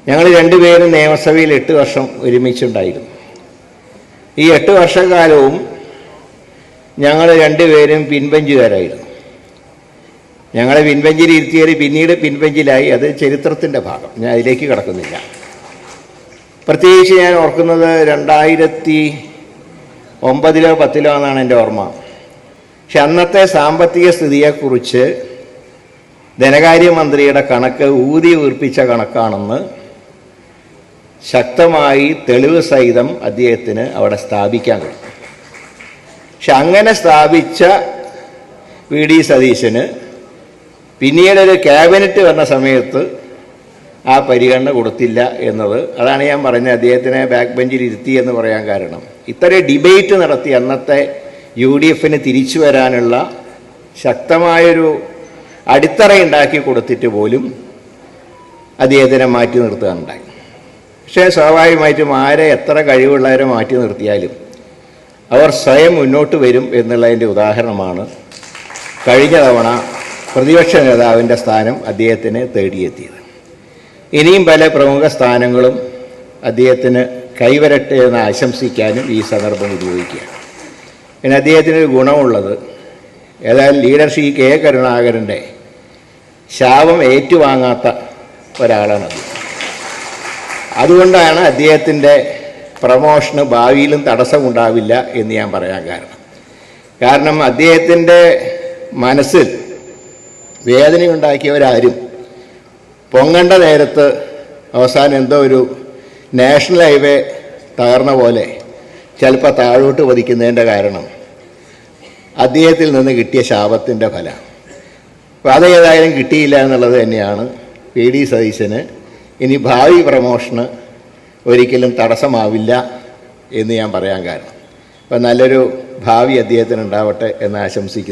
ഞങ്ങൾ രണ്ടുപേരും നിയമസഭയിൽ 8 വർഷം ഒരുമിച്ചുണ്ടായിരുന്നു. ഈ 8 വർഷക്കാലവും ഞങ്ങൾ രണ്ടുപേരും പിൻബെഞ്ചുകാരായിരുന്നു. ഞങ്ങളെ പിൻബെഞ്ചിൽ ഇരുത്തിയത് പിന്നീട് പിൻബെഞ്ചിലായി. അത് ചരിത്രത്തിൻ്റെ ഭാഗം, ഞാൻ അതിലേക്ക് കടക്കുന്നില്ല. പ്രത്യേകിച്ച് ഞാൻ ഓർക്കുന്നത് 2009-10 എന്നാണ് എൻ്റെ ഓർമ്മ. പക്ഷെ അന്നത്തെ സാമ്പത്തിക സ്ഥിതിയെക്കുറിച്ച് ധനകാര്യമന്ത്രിയുടെ കണക്ക് ഊതി വീർപ്പിച്ച കണക്കാണെന്ന് ശക്തമായി തെളിവ് സഹിതം അദ്ദേഹത്തിന് അവിടെ സ്ഥാപിക്കാൻ കഴിയും. പക്ഷെ അങ്ങനെ സ്ഥാപിച്ച വി.ഡി. സതീശന് പിന്നീടൊരു ക്യാബിനറ്റ് വന്ന സമയത്ത് ആ പരിഗണന കൊടുത്തില്ല എന്നത്, അതാണ് ഞാൻ പറഞ്ഞത് അദ്ദേഹത്തിനെ ബാക്ക് ബെഞ്ചിൽ ഇരുത്തി എന്ന് പറയാൻ കാരണം. ഇത്രയും ഡിബേറ്റ് നടത്തി അന്നത്തെ UDFന് തിരിച്ചു വരാനുള്ള ശക്തമായൊരു അടിത്തറ ഉണ്ടാക്കി കൊടുത്തിട്ട് പോലും അദ്ദേഹത്തിനെ മാറ്റി നിർത്തുകയുണ്ടായി. പക്ഷേ സ്വാഭാവികമായിട്ടും ആരെ എത്ര കഴിവുള്ളവരെ മാറ്റി നിർത്തിയാലും അവർ സ്വയം മുന്നോട്ട് വരും എന്നുള്ളതിൻ്റെ ഉദാഹരണമാണ് കഴിഞ്ഞ തവണ പ്രതിപക്ഷ നേതാവിൻ്റെ സ്ഥാനം അദ്ദേഹത്തിന് തേടിയെത്തിയത്. ഇനിയും പല പ്രമുഖ സ്ഥാനങ്ങളും അദ്ദേഹത്തിന് കൈവരട്ടെ എന്ന് ആശംസിക്കാനും ഈ സന്ദർഭം ഉപയോഗിക്കുകയാണ്. പിന്നെ അദ്ദേഹത്തിനൊരു ഗുണമുള്ളത്, ഏതായാലും ലീഡർഷിപ്പ് കെ കരുണാകരൻ്റെ ശാപം ഏറ്റുവാങ്ങാത്ത ഒരാളാണ് അദ്ദേഹം. അതുകൊണ്ടാണ് അദ്ദേഹത്തിൻ്റെ പ്രമോഷന് ഭാവിയിലും തടസ്സമുണ്ടാവില്ല എന്ന് ഞാൻ പറയാൻ കാരണം അദ്ദേഹത്തിൻ്റെ മനസ്സിൽ വേദനയുണ്ടാക്കിയവരാരും പൊങ്ങേണ്ട നേരത്ത് അവസാനം എന്തോ ഒരു നാഷണൽ ഹൈവേ തകർന്ന പോലെ ചിലപ്പോൾ താഴോട്ട് പതിക്കുന്നതിൻ്റെ കാരണം അദ്ദേഹത്തിൽ നിന്ന് കിട്ടിയ ശാപത്തിൻ്റെ ഫലം. അപ്പോൾ അതേതായാലും കിട്ടിയില്ല എന്നുള്ളത് തന്നെയാണ് വി.ഡി. സതീശന് ഇനി ഭാവി പ്രമോഷന് ഒരിക്കലും തടസ്സമാവില്ല എന്ന് ഞാൻ പറയാൻ കാരണം. അപ്പോൾ നല്ലൊരു ഭാവി അദ്ദേഹത്തിന് ഉണ്ടാവട്ടെ എന്ന് ആശംസിക്കുന്നു.